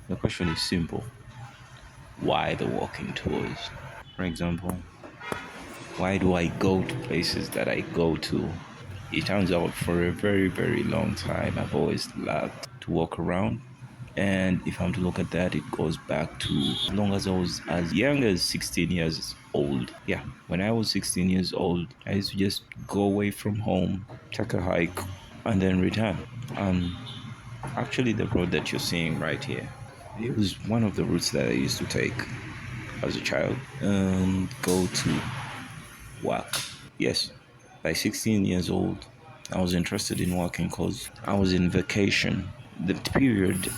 The question is simple: why the walking tours? For example, why do I go to places that I go to? It turns out for a very, very long time, I've always loved to walk around. And if I'm to look at that, it goes back to as long as I was as young as 16 years old. Yeah, when I was 16 years old, I used to just go away from home, take a hike, and then return. Um, Actually, the road that you're seeing right here, it was one of the routes that I used to take as a child and go to work. Yes, by 16 years old, I was interested in working because I was in vacation. The period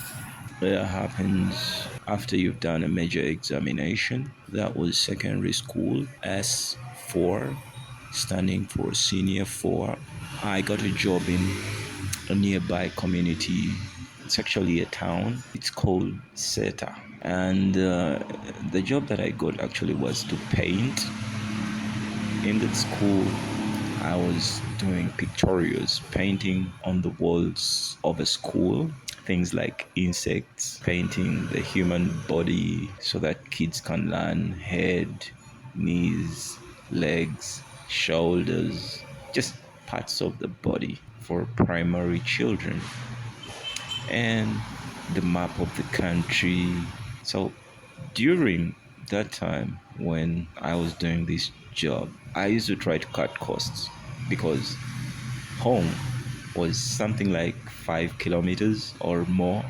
that happens after you've done a major examination, that was secondary school, S4, standing for senior 4. I got a job in a nearby community. It's actually a town. It's called Seta. And the job that I got actually was to paint. In that school, I was doing pictorials, painting on the walls of a school. Things like insects, painting the human body so that kids can learn head, knees, legs, shoulders, just parts of the body for primary children, and the map of the country. So during that time when I was doing this job, I used to try to cut costs because home was something like 5 kilometers or more.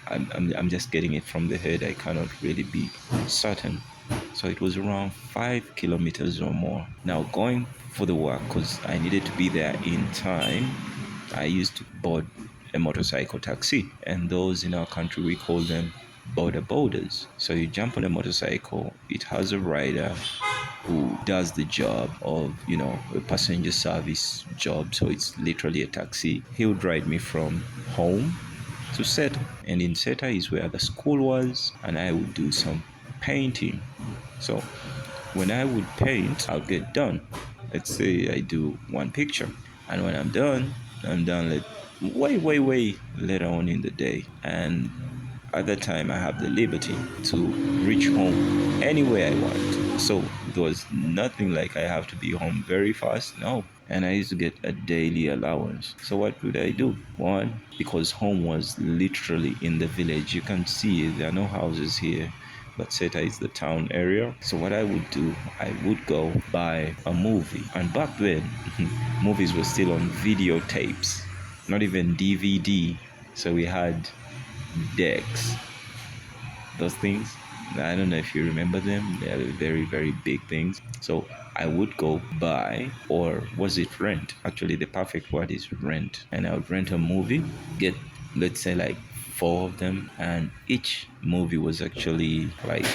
I'm just getting it from the head. I cannot really be certain. So it was around 5 kilometers or more. Now, going for the work, because I needed to be there in time, I used to board a motorcycle taxi. And those in our country, we call them border borders. So you jump on a motorcycle, it has a rider who does the job of, a passenger service job. So it's literally a taxi. He would ride me from home to Seta. And in Seta is where the school was, and I would do some painting. So when I would paint, I'll get done. Let's say I do one picture. And when I'm done way, way, way later on in the day. And at that time, I have the liberty to reach home anywhere I want. So it was nothing like I have to be home very fast. No. And I used to get a daily allowance. So what would I do? One, because home was literally in the village. You can see there are no houses here, but Seta is the town area. So what I would do, I would go buy a movie. And back then, movies were still on videotapes, not even DVD. So we had decks, those things. I don't know if you remember them. They're very, very big things. So I would go buy, or was it rent? Actually, the perfect word is rent. And I would rent a movie, get, let's say, like four of them, and each movie was actually like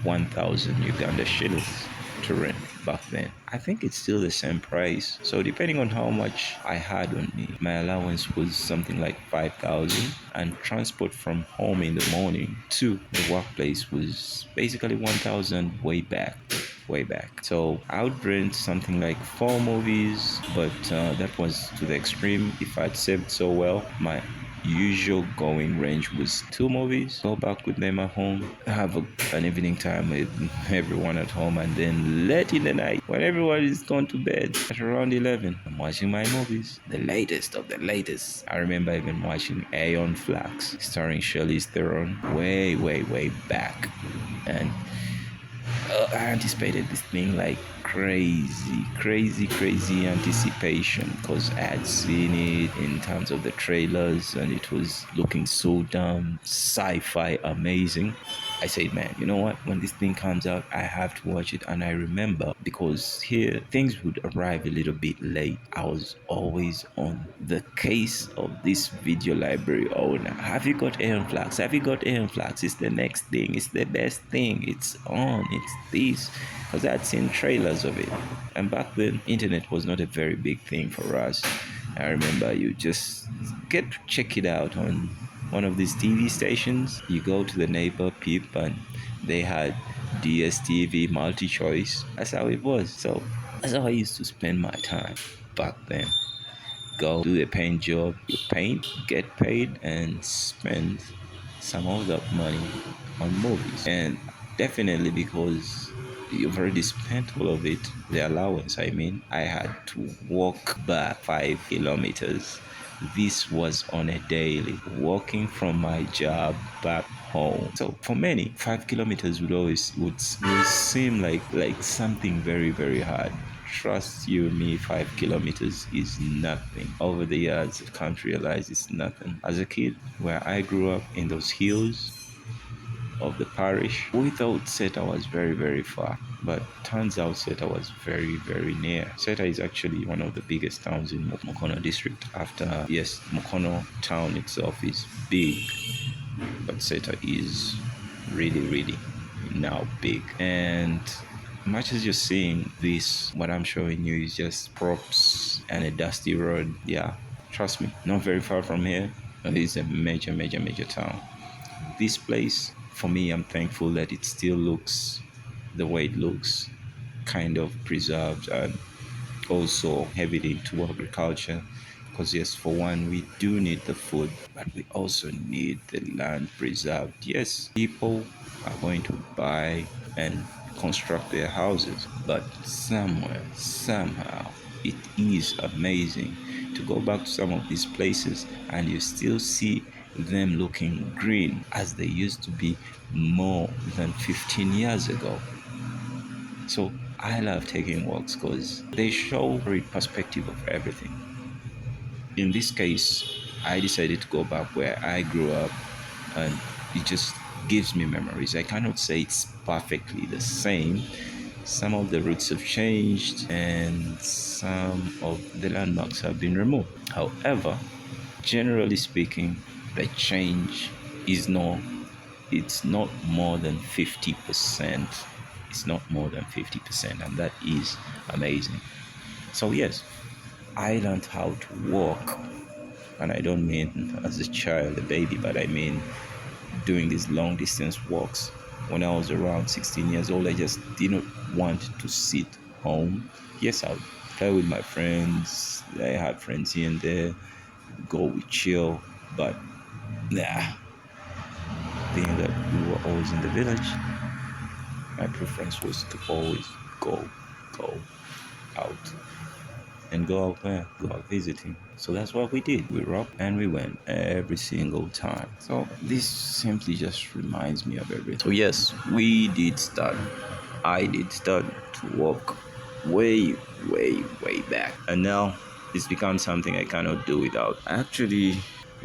1,000 Uganda shillings to rent back then. I think it's still the same price. So depending on how much I had on me, my allowance was something like 5,000, and transport from home in the morning to the workplace was basically 1,000 way back. So I would rent something like four movies, but that was to the extreme. If I'd saved so well, my usual going range was two movies, go back with them at home, have an evening time with everyone at home, and then late in the night when everyone is gone to bed at around 11, I'm watching my movies, the latest of the latest. I remember even watching Aeon Flux starring Charlize Theron way, way, way back. And I anticipated this thing like crazy, crazy, crazy anticipation, because I had seen it in terms of the trailers and it was looking so damn sci-fi amazing. I said, man, you know what? When this thing comes out, I have to watch it. And I remember, because here things would arrive a little bit late, I was always on the case of this video library owner. Have you got Aeon Flux? Have you got Aeon Flux? It's the next thing. It's the best thing. It's on. It's this. Because I'd seen trailers of it. And back then, internet was not a very big thing for us. I remember you just get to check it out on one of these TV stations. You go to the neighbor peep, and they had DSTV multi-choice. That's how it was. So that's how I used to spend my time back then. Go do a paint job, you paint, get paid, and spend some of that money on movies. And definitely because you've already spent all of it, the allowance, I mean, I had to walk back 5 kilometers. This was on a daily, walking from my job back home. So for many, 5 kilometers would seem like something very, very hard. Trust you me, 5 kilometers is nothing. Over the years, I can't realize it's nothing. As a kid, where I grew up in those hills of the parish, we thought Seta was very, very far. But turns out Seta was very, very near. Seta is actually one of the biggest towns in Mukono district. After, yes, Mukono town itself is big, but Seta is really, really now big. And much as you're seeing this, what I'm showing you is just props and a dusty road. Yeah, trust me, not very far from here. It is a major, major, major town. This place, for me, I'm thankful that it still looks the way it looks, kind of preserved and also heavily into agriculture. Because yes, for one, we do need the food, but we also need the land preserved. Yes, people are going to buy and construct their houses, but somewhere, somehow, it is amazing to go back to some of these places and you still see them looking green as they used to be more than 15 years ago. So I love taking walks because they show a perspective of everything. In this case, I decided to go back where I grew up, and it just gives me memories. I cannot say it's perfectly the same. Some of the routes have changed and some of the landmarks have been removed. However, generally speaking, the change is it's not more than 50%. It's not more than 50%, and that is amazing. So yes, I learned how to walk, and I don't mean as a child, a baby, but I mean doing these long distance walks. When I was around 16 years old, I just didn't want to sit home. Yes, I would play with my friends. I had friends here and there, go we chill, but being that we were always in the village, my preference was to always go out and go out there, go out visiting. So that's what we did. We rocked and we went every single time. So this simply just reminds me of everything. So yes, I did start to walk way, way, way back. And now it's become something I cannot do without. I actually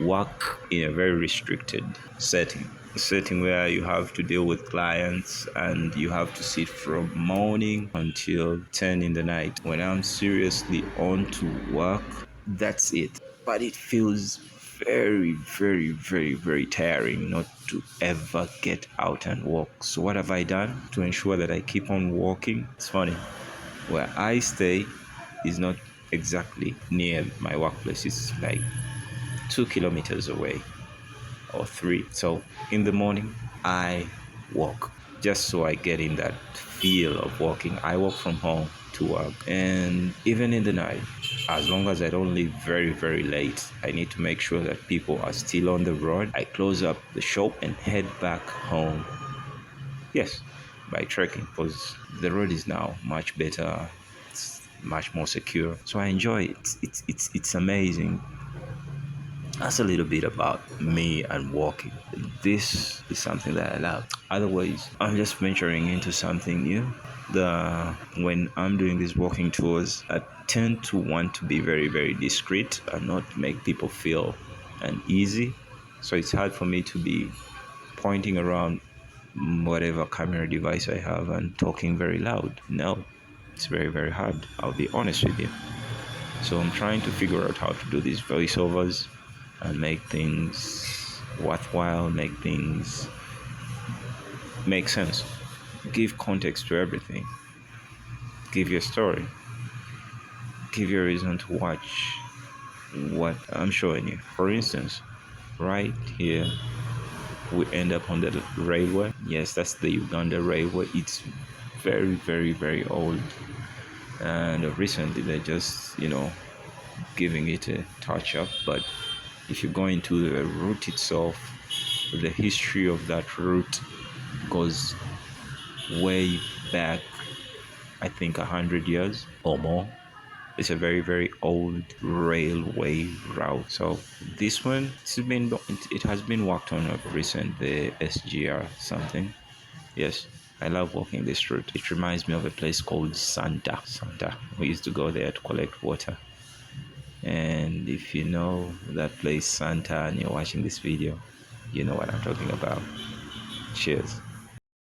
work in a very restricted setting. A setting where you have to deal with clients and you have to sit from morning until 10 in the night. When I'm seriously on to work, that's it. But it feels very, very, very, very tiring not to ever get out and walk. So what have I done to ensure that I keep on walking? It's funny. Where I stay is not exactly near my workplace. It's like 2 kilometers away or 3. So in the morning, I walk just so I get in that feel of walking. I walk from home to work, and even in the night, as long as I don't leave very, very late, I need to make sure that people are still on the road. I close up the shop and head back home. Yes, by trekking, because the road is now much better. It's much more secure. So I enjoy it. It's amazing. That's a little bit about me and walking. This is something that I love. Otherwise, I'm just venturing into something new. When I'm doing these walking tours, I tend to want to be very, very discreet and not make people feel uneasy. So it's hard for me to be pointing around whatever camera device I have and talking very loud. No, it's very, very hard. I'll be honest with you. So I'm trying to figure out how to do these voiceovers and make things worthwhile, make things make sense, give context to everything, give you a story, give you a reason to watch what I'm showing you. For instance, right here we end up on the railway. Yes, that's the Uganda railway. It's very, very, very old, and recently they're just giving it a touch up. But if you go into the route itself, the history of that route goes way back, I think 100 years or more. It's a very, very old railway route. So this one, it has been worked on of recent, the SGR something. Yes, I love walking this route. It reminds me of a place called Santa. Santa. We used to go there to collect water. And if you know that place Santa and you're watching this video, you know what I'm talking about. Cheers.